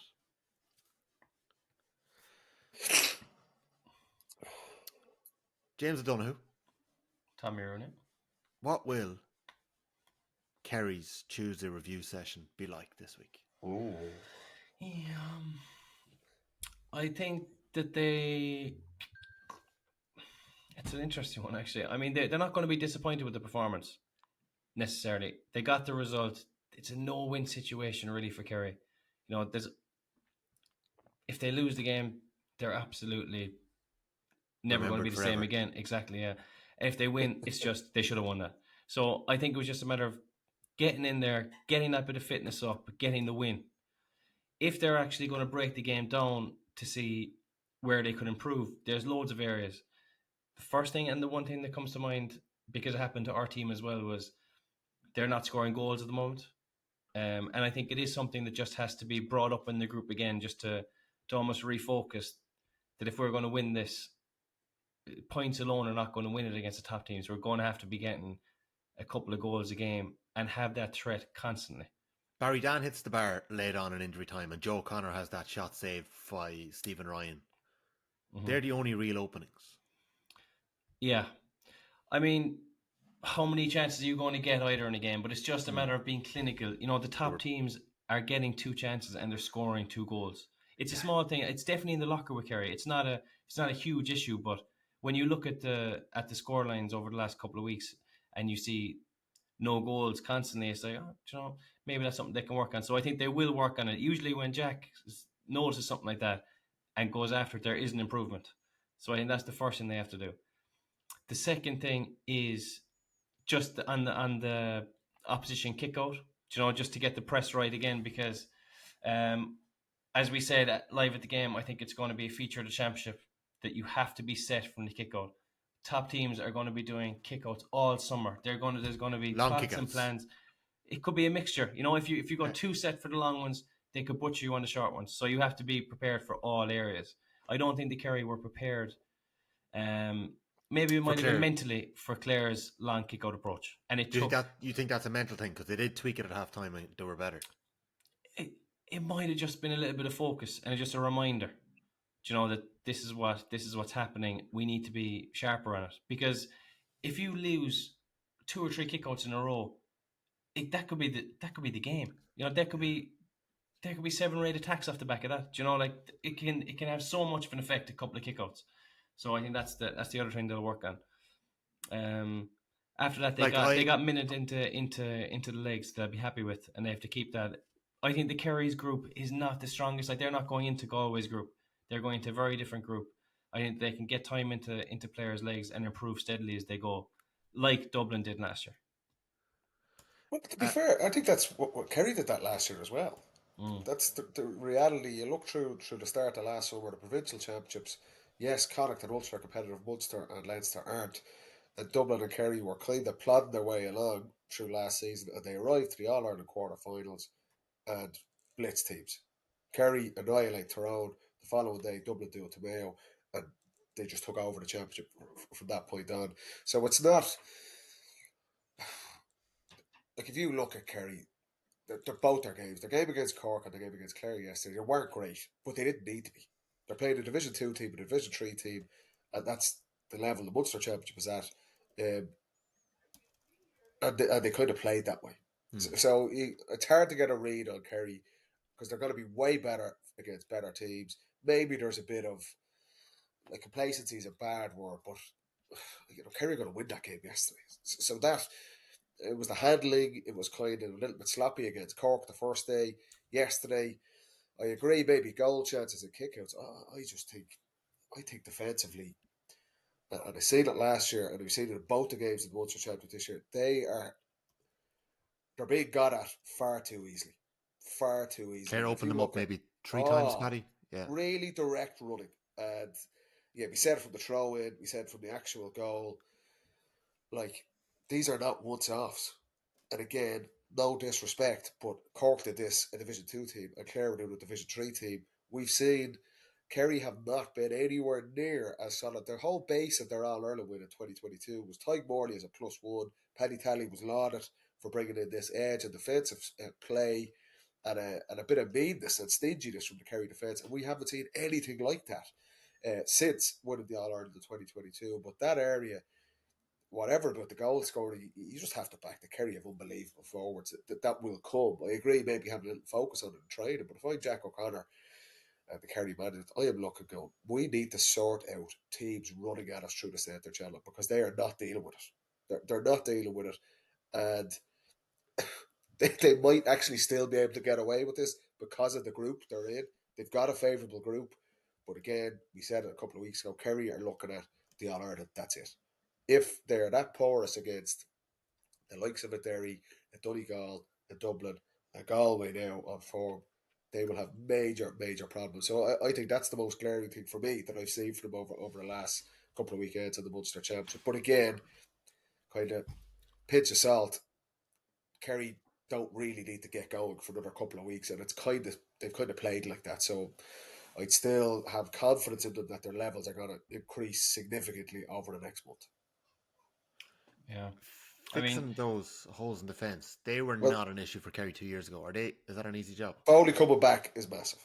James O'Donoghue. Tommy Rooney. What will Kerry's Tuesday review session be like this week? Ooh. Yeah, I think that they. It's an interesting one, actually. I mean, they're not going to be disappointed with the performance necessarily. They got the result. It's a no-win situation, really, for Kerry. You know, if they lose the game, they're absolutely never going to be the same again. Exactly, yeah. And if they win, it's just they should have won that. So I think it was just a matter of getting in there, getting that bit of fitness up, getting the win. If they're actually going to break the game down to see where they could improve, there's loads of areas. The first thing and the one thing that comes to mind, because it happened to our team as well, was they're not scoring goals at the moment. And I think it is something that just has to be brought up in the group again, just to almost refocus that if we're going to win this, points alone are not going to win it against the top teams. We're going to have to be getting a couple of goals a game and have that threat constantly. Barry Dan hits the bar late on in injury time, and Joe Connor has that shot saved by Stephen Ryan. Mm-hmm. They're the only real openings. Yeah. I mean, how many chances are you going to get either in a game? But it's just a matter of being clinical. You know, the top teams are getting 2 chances and they're scoring 2 goals. It's a small thing. It's definitely in the locker with Kerry. It's not a huge issue, but when you look at the score lines over the last couple of weeks and you see no goals constantly, it's like, oh, you know, maybe that's something they can work on. So I think they will work on it. Usually when Jack notices something like that and goes after it, there is an improvement. So I think that's the first thing they have to do. The second thing is just on the opposition kick out, you know, just to get the press right again, because as we said live at the game, I think it's going to be a feature of the championship that you have to be set from the kick out. Top teams are going to be doing kickouts all summer. There's going to be long plots kickouts and plans. It could be a mixture. You know, if you go 2 set for the long ones, they could butcher you on the short ones. So you have to be prepared for all areas. I don't think the Kerry were prepared. Maybe it might have been mentally for Clare's long kick out approach, and it took. You think that's a mental thing because they did tweak it at half time and they were better. It might have just been a little bit of focus and just a reminder, you know, that this is what's happening. We need to be sharper on it, because if you lose 2 or 3 kickouts in a row, that could be the game. You know, there could be 7 or 8 attacks off the back of that. You know, like it can have so much of an effect, a couple of kickouts. So I think that's the other thing they'll work on. After that, they got minute into the legs they'll be happy with, and they have to keep that. I think the Kerry's group is not the strongest. Like, they're not going into Galway's group. They're going into a very different group. I think they can get time into players' legs and improve steadily as they go, like Dublin did last year. Well, to be fair, I think that's what Kerry did that last year as well. That's the reality. You look through the start of last summer, the provincial championships. Yes, Connacht and Ulster are competitive. Munster and Leinster aren't. And Dublin and Kerry were kind of plodding their way along through last season, and they arrived to the All-Ireland quarter-finals and blitz teams. Kerry annihilate Tyrone. The following day, Dublin do it to Mayo, and they just took over the championship from that point on. So it's not... Like, if you look at Kerry, they're both their games. Their game against Cork and their game against Clare yesterday, they weren't great, but they didn't need to be. They're playing a Division 2 team and a Division 3 team, and that's the level the Munster Championship is at. And they kind of played that way. So it's hard to get a read on Kerry because they're going to be way better against better teams. Maybe there's a bit of, like, complacency is a bad word, but you know, Kerry are going to win that game yesterday. So that, it was the handling. It was kind of a little bit sloppy against Cork the first day. Yesterday, I agree, maybe goal chances and kickouts. I think defensively, and I've seen it last year, and we've seen it in both the games in the Munster Championship this year, they're being got at far too easily. Far too easily. Clare opened them up maybe 3 times, Paddy. Yeah. Really direct running. And yeah, we said it from the throw in, we said from the actual goal. Like, these are not once-offs. And again, no disrespect, but Cork did this, a Division 2 team, and Clare did a Division 3 team. We've seen Kerry have not been anywhere near as solid. Their whole base of their All-Ireland win in 2022 was Tyke Morley as a +1. Paddy Talley was lauded for bringing in this edge and defensive play and a bit of meanness and stinginess from the Kerry defence. And we haven't seen anything like that since winning the All-Ireland in 2022. But that area, whatever the goal scorer, you just have to back the Kerry of unbelievable forwards. That will come. I agree, maybe having a little focus on it and training, but if I'm Jack O'Connor and the Kerry manager, I am looking going, we need to sort out teams running at us through the centre channel because they are not dealing with it. They're not dealing with it. And they might actually still be able to get away with this because of the group they're in. They've got a favourable group. But again, we said it a couple of weeks ago, Kerry are looking at the All-Ireland, that's it. If they're that porous against the likes of a Derry, a Donegal, a Dublin, a Galway now on form, they will have major, major problems. So I think that's the most glaring thing for me that I've seen from them over the last couple of weekends in the Munster Championship. But again, kind of pinch of salt, Kerry don't really need to get going for another couple of weeks, and they've kind of played like that. So I'd still have confidence in them that their levels are going to increase significantly over the next month. Yeah. Fixing those holes in defence, they were not an issue for Kerry 2 years ago, are they? Is that an easy job? Foley coming back is massive.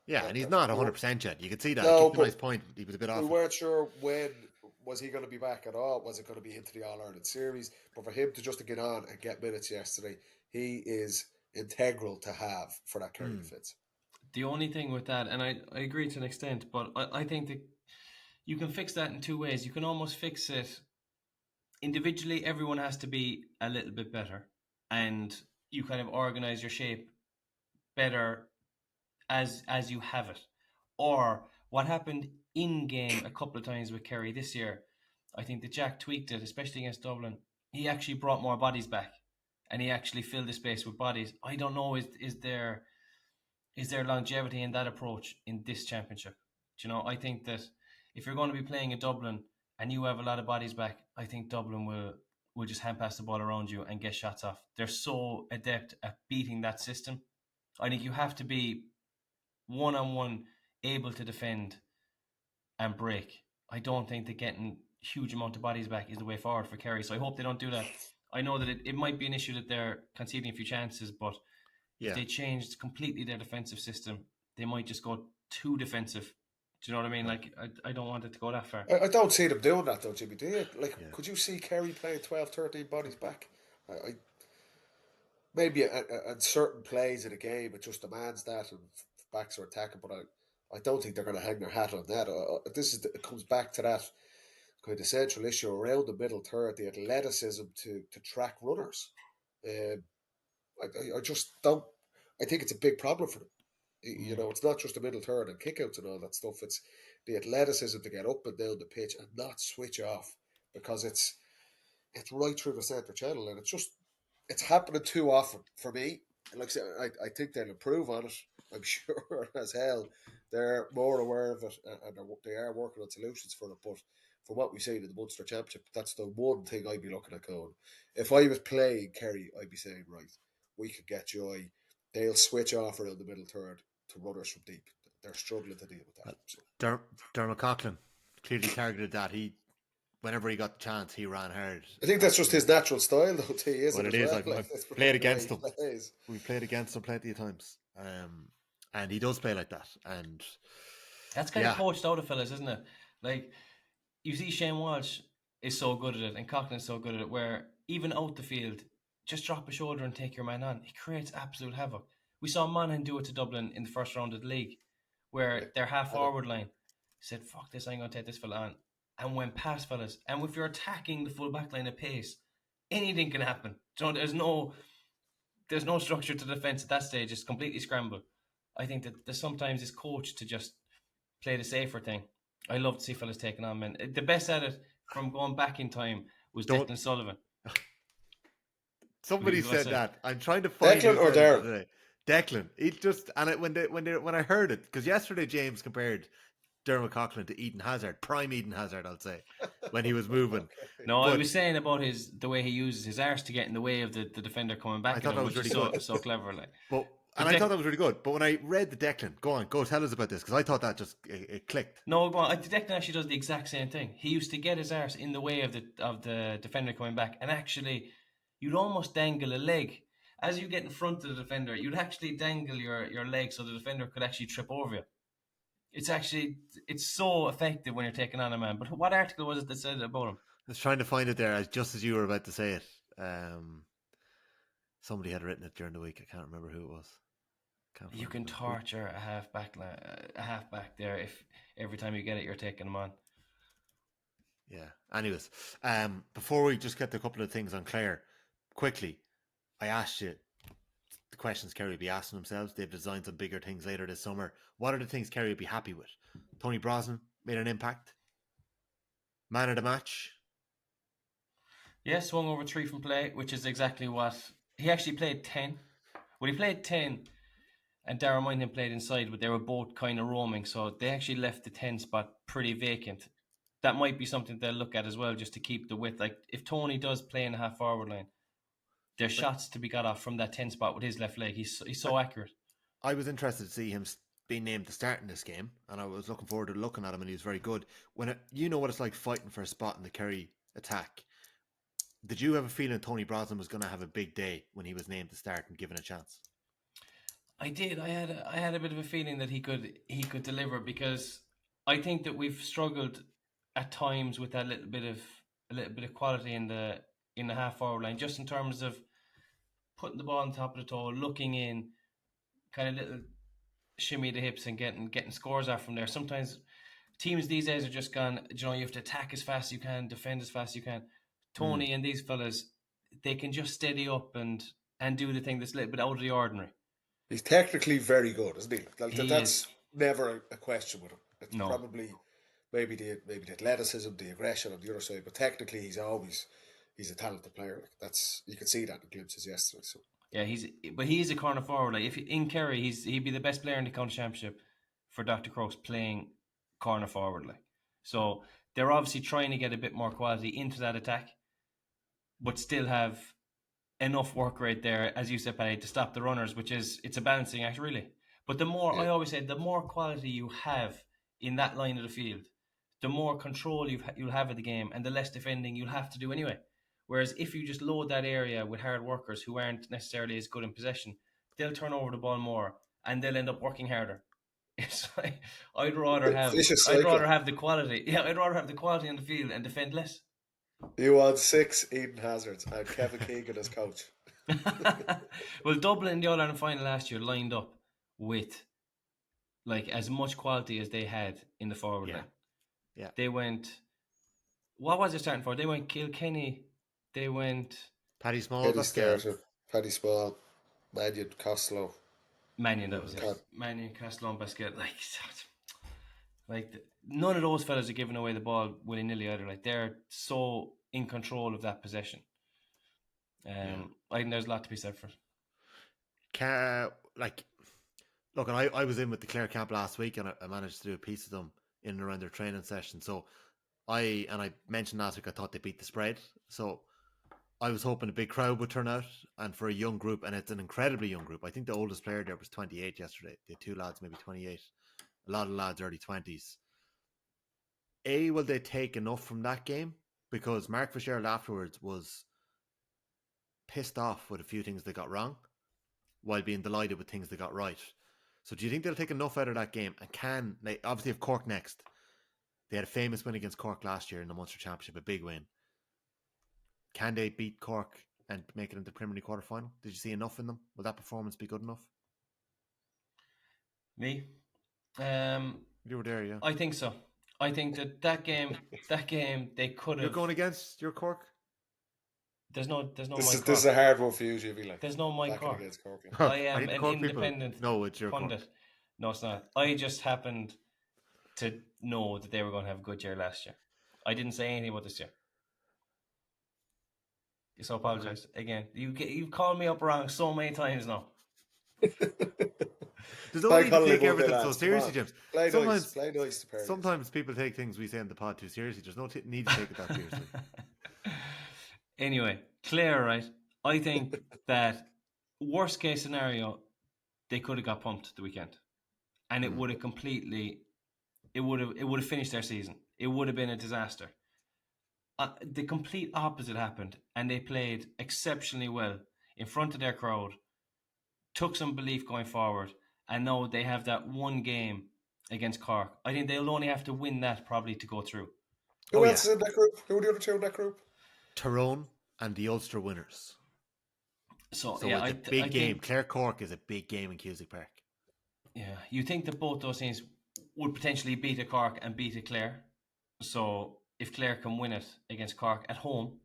Yeah, and he's not 100% yet. You could see that. No, he kicked a nice point. He was a bit off. We weren't sure when was he going to be back at all. Was it going to be into the All-Ireland series? But for him to get on and get minutes yesterday, he is integral to have for that Kerry defence. The only thing with that, and I agree to an extent, but I think that you can fix that in two ways. You can almost fix it individually. Everyone has to be a little bit better, and you kind of organise your shape better as you have it. Or what happened in game a couple of times with Kerry this year, I think that Jack tweaked it, especially against Dublin. He actually brought more bodies back, and he actually filled the space with bodies. I don't know, is there longevity in that approach in this championship? Do you know, I think that if you're going to be playing in Dublin and you have a lot of bodies back, I think Dublin will just hand pass the ball around you and get shots off. They're so adept at beating that system. I think you have to be one-on-one able to defend and break. I don't think that getting huge amount of bodies back is the way forward for Kerry. So I hope they don't do that. I know that it might be an issue that they're conceding a few chances, but if they changed completely their defensive system, they might just go too defensive. Do you know what I mean? Like, I don't want it to go that far. I don't see them doing that though, Jimmy. Do you? Like, could you see Kerry playing 12, 13 bodies back? Maybe at certain plays in a game, it just demands that and backs are attacking, but I don't think they're going to hang their hat on that. It comes back to that kind of central issue around the middle third, the athleticism to track runners. I just don't. I think it's a big problem for them. You know, it's not just the middle third and kickouts and all that stuff. It's the athleticism to get up and down the pitch and not switch off because it's right through the centre channel, and it's happening too often for me. And like I said, I think they'll improve on it. I'm sure as hell they're more aware of it and they are working on solutions for it. But from what we've seen in the Munster Championship, that's the one thing I'd be looking at going. If I was playing Kerry, I'd be saying, right, we could get Joy. They'll switch off around the middle third to runners from deep. They're struggling to deal with that. So. Dermot Coughlin clearly targeted that. Whenever he got the chance, he ran hard. I think that's just his natural style, though, too, isn't it? Well, it is. I've played against him. We've played against him plenty of times. And he does play like that. And that's kind of coached out of fellas, isn't it? Like, you see Shane Walsh is so good at it, and Coughlin's so good at it, where even out the field, just drop a shoulder and take your man on. He creates absolute havoc. We saw Monaghan do it to Dublin in the first round of the league, where their half-forward line said, fuck this, I'm going to take this fella on, and went past fellas. And if you're attacking the full back line at pace, anything can happen. So there's no structure to defence at that stage. It's completely scrambled. I think that sometimes it's coached to just play the safer thing. I love to see fellas taking on men. The best at it from going back in time was Declan Sullivan. Somebody said that. I'm trying to find Declan or Darren today. Declan. It just when I heard it, because yesterday James compared Dermot Coughlin to Eden Hazard, prime Eden Hazard, I'll say, when he was moving. No, I was saying about the way he uses his arse to get in the way of the defender coming back. I thought that was really good. So clever, like. I thought that was really good. But when I read the Declan, go tell us about this, because I thought that just it clicked. No, but Declan actually does the exact same thing. He used to get his arse in the way of the defender coming back, and actually, you'd almost dangle a leg. As you get in front of the defender, you'd actually dangle your leg so the defender could actually trip over you. It's so effective when you're taking on a man. But what article was it that said about him? was trying to find it there just as you were about to say it. Somebody had written it during the week. I can't remember who it was. You can torture a halfback there if every time you get it, you're taking them on. Yeah. Anyways, before we just get to a couple of things on Clare, quickly, I asked you the questions Kerry will be asking themselves. They've designed some bigger things later this summer. What are the things Kerry will be happy with? Tony Brosnan made an impact. Man of the match. Yeah, swung over 3 from play, which is exactly what he actually played 10. Well, he played 10, and Darragh Moynihan played inside, but they were both kind of roaming, so they actually left the 10 spot pretty vacant. That might be something they'll look at as well, just to keep the width. Like, if Tony does play in a half forward line, there's shots to be got off from that 10 spot with his left leg. He's so accurate. I was interested to see him being named to start in this game, and I was looking forward to looking at him, and he was very good. You know what it's like fighting for a spot in the Kerry attack. Did you have a feeling Tony Brosnan was going to have a big day when he was named to start and given a chance? I did. I had a bit of a feeling that he could deliver, because I think that we've struggled at times with that little bit of quality in the half forward line, just in terms of putting the ball on top of the toe, looking in, kind of little shimmy the hips and getting scores out from there. Sometimes teams these days are just gone, you have to attack as fast as you can, defend as fast as you can. Tony and these fellas, they can just steady up and do the thing that's a little bit out of the ordinary. He's technically very good, isn't he? That's is. never a question with him. It's No. probably maybe the athleticism, the aggression on the other side, but technically he's a talented player. You could see that in glimpses yesterday. So yeah, he's a corner forward. Like, if in Kerry, he'd be the best player in the county championship for Dr. Crokes playing corner forward. Like, so they're obviously trying to get a bit more quality into that attack, but still have enough work rate there, as you said, Paddy, to stop the runners, it's a balancing act, really. But the more, I always say, the more quality you have in that line of the field, the more control you'll have of the game, and the less defending you'll have to do anyway. Whereas if you just load that area with hard workers who aren't necessarily as good in possession, they'll turn over the ball more, and they'll end up working harder. It's like, I'd rather have the quality. Yeah, I'd rather have the quality on the field and defend less. You want 6 Eden Hazards and Kevin Keegan as coach. Well, Dublin in the All-Ireland final last year lined up with like as much quality as they had in the forward line. Yeah. They went, what was it starting for? They went Kilkenny, they went Paddy Small, Paddy Small, Mannion, Costello. Mannion, that was it. Mannion, Costello and Basket. Like none of those fellas are giving away the ball willy-nilly either. Like, they're so in control of that possession. I think there's a lot to be said for it. Look, I was in with the Clare camp last week, and I managed to do a piece of them in and around their training session. So I mentioned last week I thought they beat the spread. So I was hoping a big crowd would turn out, and for a young group, and it's an incredibly young group. I think the oldest player there was 28 yesterday. They had 2 lads, maybe 28. A lot of lads early 20s. Will they take enough from that game? Because Mark Fitzgerald afterwards was pissed off with a few things they got wrong, while being delighted with things they got right. So do you think they'll take enough out of that game? And they obviously have Cork next. They had a famous win against Cork last year in the Munster Championship, a big win. Can they beat Cork and make it into the Premier League quarter-final? Did you see enough in them? Will that performance be good enough? Me? You were there, yeah. I think so. I think that game they could have. You're going against your Cork? There's no This Mike is a hard one for you, you'll be like. There's no Mike Cork. Cork, yeah. I am an independent people. No, it's your pundit. Cork. No, it's not. I just happened to know that they were going to have a good year last year. I didn't say anything about this year. So I apologise again. You've called me up wrong so many times now. There's no need to take everything so seriously, James. Play nice to sometimes people take things we say in the pod too seriously. There's no need to take it that seriously. Anyway, Clare, right? I think that worst case scenario, they could have got pumped the weekend, and it would have finished their season. It would have been a disaster. The complete opposite happened, and they played exceptionally well in front of their crowd, took some belief going forward, and now they have that one game against Cork. I think they'll only have to win that probably to go through. Who else is in that group? Who are the other two in that group? Tyrone and the Ulster winners. So it's yeah, a big game. Clare Cork is a big game in Cusack Park. Yeah, you think that both those teams would potentially beat a Cork and beat a Clare. So if Clare can win it against Cork at home,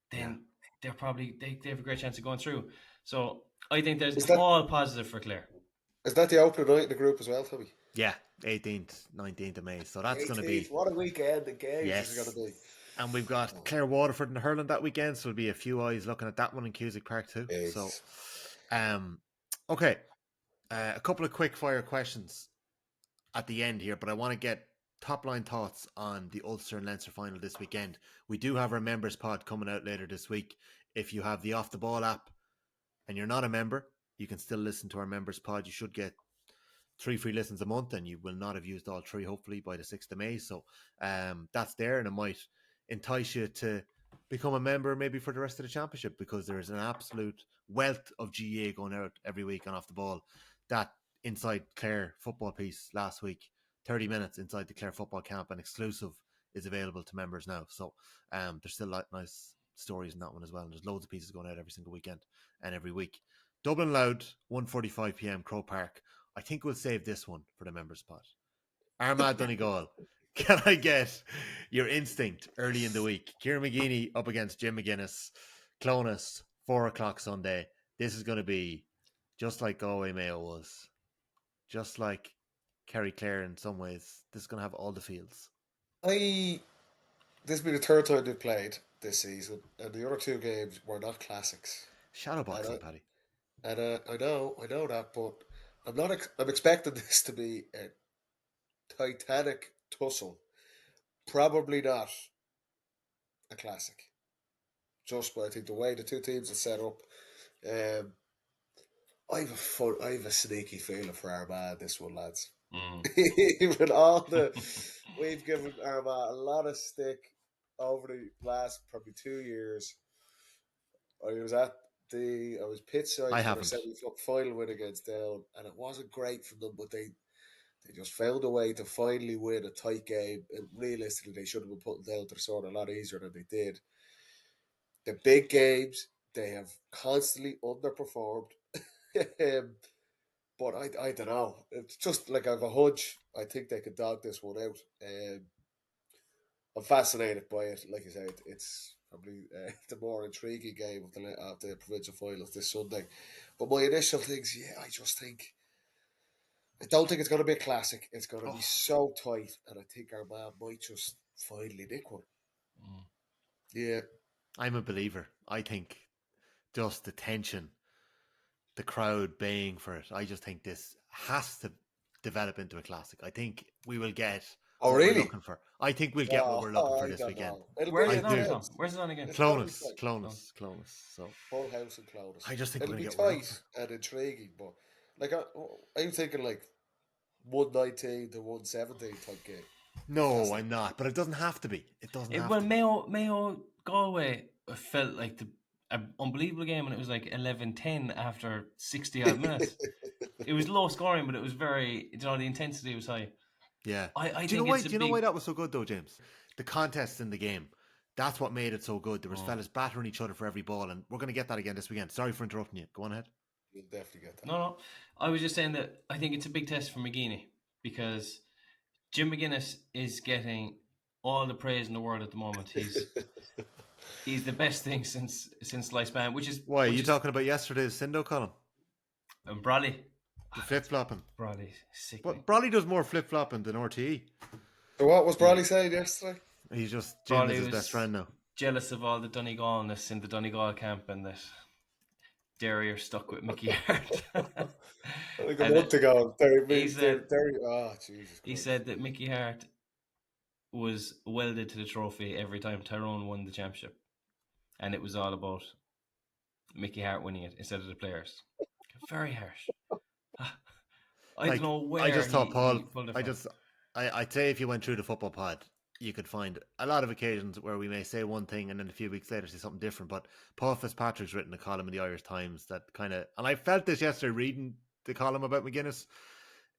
then they're probably they have a great chance of going through. So I think there's all positive for Clare. Is that the opening night in the group as well, Tommy? Yeah, 18th, 19th of May. So that's going to be... What a weekend the games is going to be. And we've got Clare Waterford and Hurling that weekend, so there'll be a few eyes looking at that one in Cusack Park too. Yes. So, okay. A couple of quick fire questions at the end here, but I want to get top line thoughts on the Ulster and Leinster final this weekend. We do have our members pod coming out later this week. If you have the Off the Ball app and you're not a member, you can still listen to our members pod. You should get 3 free listens a month, and you will not have used all 3 hopefully by the 6th of May. So that's there, and it might entice you to become a member maybe for the rest of the championship, because there is an absolute wealth of GA going out every week on Off the Ball. That Inside Clare football piece last week, 30 minutes inside the Clare football camp, and exclusive, is available to members now. So there's still nice stories in that one as well, and there's loads of pieces going out every single weekend and every week. Dublin Loud, 1:45 p.m. Crow Park. I think we'll save this one for the members spot. Armagh Donegal. Can I get your instinct early in the week? Kieran McGeeney up against Jim McGuinness. Clonus, 4:00 Sunday. This is going to be just like Galway-Mayo was. Just like Kerry Clare in some ways. This is going to have all the feels. This will be the third time they've played this season, and the other 2 games were not classics. Shadowboxing, Paddy. And I know that, but I'm expecting this to be a titanic tussle. Probably not a classic. Just by, I think, the way the 2 teams are set up. I have a sneaky feeling for Armagh this one, lads. Even we've given Armagh a lot of stick over the last probably 2 years. I was pitchside for their semi-final win against Down, and it wasn't great for them, but they just found a way to finally win a tight game. And realistically, they should have been putting Down to the sword a lot easier than they did. The big games, they have constantly underperformed. But I don't know. It's just like I have a hunch. I think they could dog this one out. I'm fascinated by it. Like I said, it's probably the more intriguing game of the provincial finals this Sunday. But my initial things, I don't think it's going to be a classic. It's going to be so tight, and I think Armagh might just finally nick one. Yeah. I'm a believer. I think just the tension, the crowd baying for it, I just think this has to develop into a classic. I think we will get what we're looking for. I think we'll get what we're looking for this weekend. Where's it on again? Clonus. So full house and Clonus. I just think it'll we're be going to tight and intriguing, but like I'm thinking like 119 to 117 type game. No, I'm not. But it doesn't have to be. It doesn't have to be. Mayo Galway felt like an unbelievable game, and it was like 11-10 after 60 odd minutes. It was low scoring, but it was very, the intensity was high. Yeah. Do you know why that was so good though, James? The contests in the game. That's what made it so good. There was fellas battering each other for every ball, and we're going to get that again this weekend. Sorry for interrupting you. Go on ahead. You'll definitely get that. No. I was just saying that I think it's a big test for McGeeney, because Jim McGuinness is getting all the praise in the world at the moment. He's the best thing since sliced pan, which is... Why, are you talking about yesterday's Sindo column? And Brolly. The flip-flopping. Brolly, sick. But Brolly does more flip-flopping than RTE. So what was Brolly saying yesterday? He's just Jim is his best friend now. Jealous of all the Donegalness in the Donegal camp, and that Derry are stuck with Mickey Hart. Like a month ago. Jesus. He said that Mickey Hart was welded to the trophy every time Tyrone won the championship, and it was all about Mickey Hart winning it instead of the players. Very harsh. I don't know where. I just thought, Paul. I'd say if you went through the football pod, you could find a lot of occasions where we may say one thing and then a few weeks later say something different. But Paul Fitzpatrick's written a column in the Irish Times that kind of, and I felt this yesterday reading the column about McGuinness.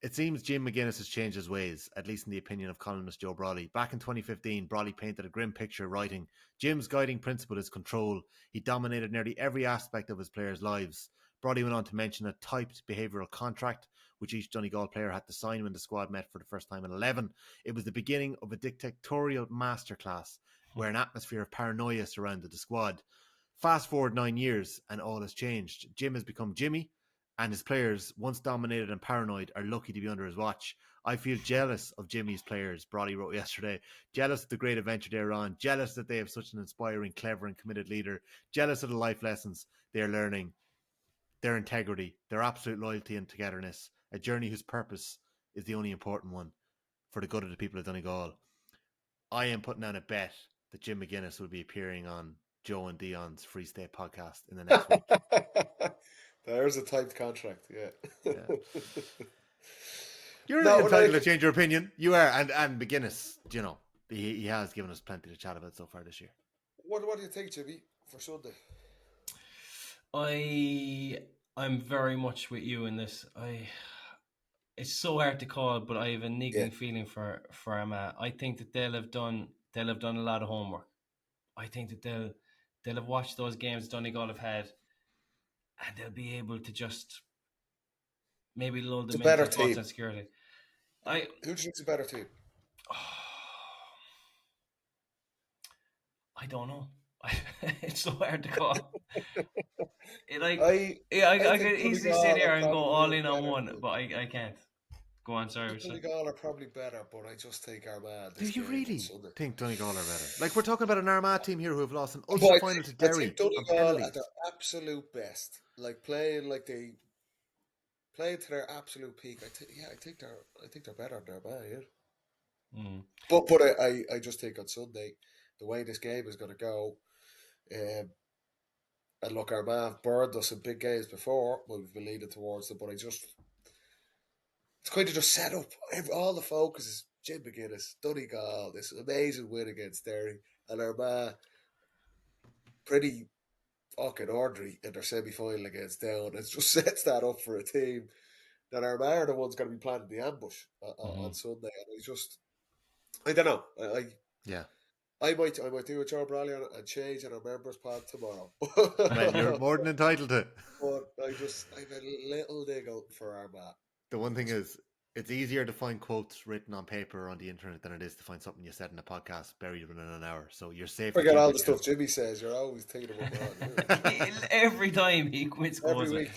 It seems Jim McGuinness has changed his ways, at least in the opinion of columnist Joe Brawley. Back in 2015, Brawley painted a grim picture, writing, Jim's guiding principle is control. He dominated nearly every aspect of his players' lives. Brawley went on to mention a typed behavioural contract, which each Donegal player had to sign when the squad met for the first time in 11. It was the beginning of a dictatorial masterclass, where an atmosphere of paranoia surrounded the squad. Fast forward 9 years, and all has changed. Jim has become Jimmy, and his players, once dominated and paranoid, are lucky to be under his watch. I feel jealous of Jimmy's players, Brawley wrote yesterday. Jealous of the great adventure they're on. Jealous that they have such an inspiring, clever and committed leader. Jealous of the life lessons they're learning. Their integrity, their absolute loyalty and togetherness. A journey whose purpose is the only important one for the good of the people of Donegal. I am putting down a bet that Jim McGuinness will be appearing on Joe and Dion's Free State podcast in the next week. There's a typed contract, yeah. You're entitled to change your opinion. You are, and McGuinness, you know, he has given us plenty to chat about so far this year. What do you think, Jimmy, for Sunday? I'm very much with you in this. It's so hard to call, but I have a niggling feeling for Armagh. I think that they'll have done a lot of homework. I think that they'll have watched those games Donegal have had, and they'll be able to just maybe lull them into thoughts and security. Who do you think's a better team? I don't know. It's so hard to call. I could easily sit here and go all in on one, but I can't. Go on, sorry. Donegal are probably better, but I just think Armagh. Do you really think Donegal are better? Like, we're talking about an Armagh team here who have lost an Ulster Final to Derry. I think Donegal at their absolute best, like playing like they playing to their absolute peak. I think they're better than Armagh. Yeah. But I just think on Sunday, the way this game is going to go, and look, Armagh burned us in big games before when we've been leading towards them, but it's going to just set up. All the focus is Jim McGuinness, Donegal, this amazing win against Derry, and Armagh pretty fucking ordinary in their semi-final against Down. It just sets that up for a team that Armagh are the ones going to be planning the ambush on Sunday. And I don't know. I might do a Joe Brawley on it and change in our members pod tomorrow. Well, you're more than entitled to. But I'm a little niggle for Armagh. The one thing is, it's easier to find quotes written on paper or on the internet than it is to find something you said in a podcast buried within an hour. So you're safe. Forget all the stuff Jimmy says. You're always thinking about that. Every time he quits, every week.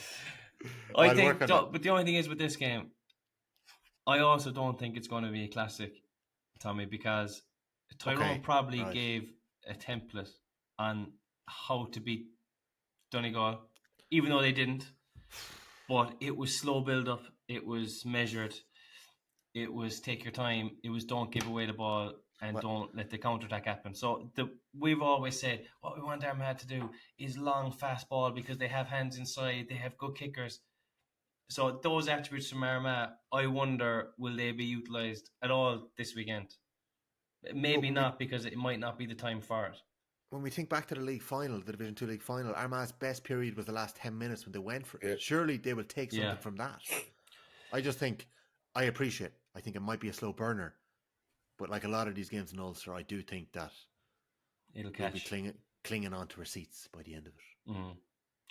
I think, but the only thing is with this game, I also don't think it's going to be a classic, Tommy, because Tyrone probably gave a template on how to beat Donegal, even though they didn't. But it was slow build up. It was measured. It was take your time. It was don't give away the ball and don't let the counter-attack happen. So we've always said what we want Armagh to do is long, fast ball because they have hands inside. They have good kickers. So those attributes from Armagh, I wonder, will they be utilised at all this weekend? Maybe not, because it might not be the time for it. When we think back to the league final, the Division 2 league final, Armagh's best period was the last 10 minutes when they went for it. Yeah. Surely they will take something from that. I just think, I think it might be a slow burner, but like a lot of these games in Ulster, I do think that it'll catch. Be clinging on to receipts by the end of it.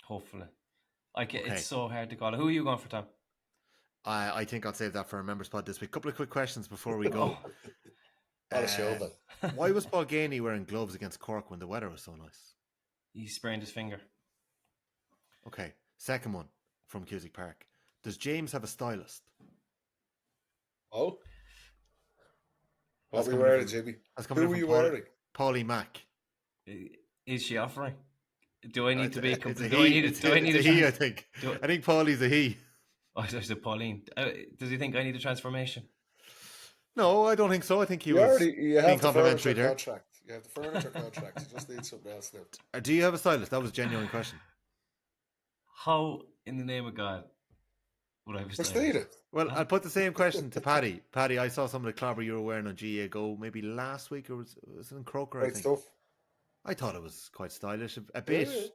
Hopefully. It's so hard to call it. Who are you going for, Tom? I think I'll save that for a members pod this week. Couple of quick questions before we go. Why was Paul Gainey wearing gloves against Cork when the weather was so nice? He sprained his finger. Okay. Second one from Cusick Park. Does James have a stylist? Oh? What were you wearing, Jimmy? Who were you wearing? Paulie Mack. Is she offering? Do I need to be... I think. I think Paulie's a he. Oh, I said Pauline. Does he think I need a transformation? No, I don't think so. I think you have being complimentary there. Contract. You have the furniture contract. You just need something else now. Do you have a stylist? That was a genuine question. How, in the name of God, would I have a stylist? Well, I'll put the same question to Paddy. Paddy, I saw some of the clobber you were wearing on GA Go maybe last week, or was it in Croker? Great stuff. I thought it was quite stylish. A bit. Yeah.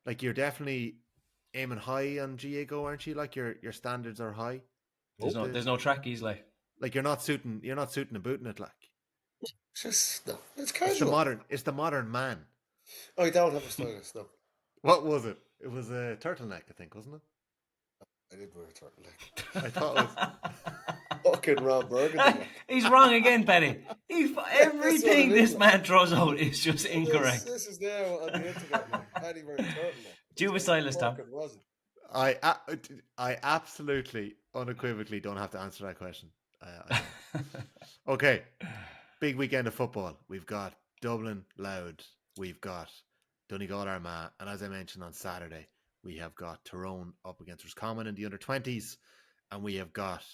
Like, you're definitely aiming high on GA Go, aren't you? Like, your standards are high. There's no trackies like. Like you're not suiting and booting it like. Just no, it's It's casual. the modern man. I don't have a stylist. No, What was it? It was a turtleneck, I think, wasn't it? I did wear a turtleneck. I thought it was. Fucking Ron Burgundy. He's wrong again, Paddy. Everything is, this man throws out is just incorrect. This is now on the internet. Like, Paddy wearing a turtleneck. Do you have a stylist, Tom? Fucking wasn't. I absolutely, unequivocally don't have to answer that question. I don't. Okay, big weekend of football. We've got Dublin, Louth. We've got Donegal, Armagh. And as I mentioned on Saturday, we have got Tyrone up against Roscommon in the under-20s. And we have got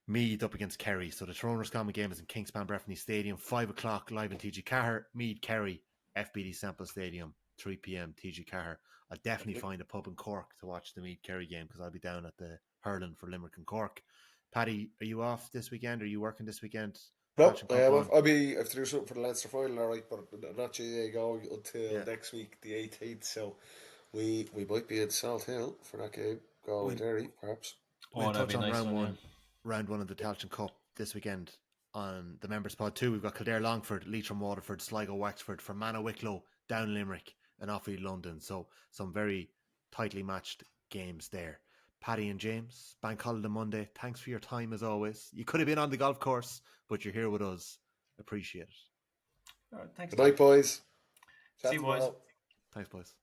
Meath up against Kerry. So the Tyrone Roscommon game is in Kingspan Breffni Stadium, 5 o'clock live in TG Cahir. Meath Kerry, FBD Semple Stadium, 3 p.m. TG Cahir. I'll definitely find a pub in Cork to watch the Meath Kerry game because I'll be down at the hurling for Limerick and Cork. Paddy, are you off this weekend? Are you working this weekend? No, I'll be if to do something for the Leinster Final, all right, but not GA go until next week, the 18th. So we might be in Salt Hill for that game. Go Derry, perhaps. We'll touch on round one of the Tailteann Cup this weekend on the Members Pod 2. We've got Kildare Longford, Leitrim Waterford, Sligo Wexford, Fermanagh Wicklow, down Limerick, and Offaly London. So some very tightly matched games there. Paddy and James, Bank Holiday Monday. Thanks for your time as always. You could have been on the golf course, but you're here with us. Appreciate it. All right, thanks. Good night, boys. See you, boys. Thanks, boys.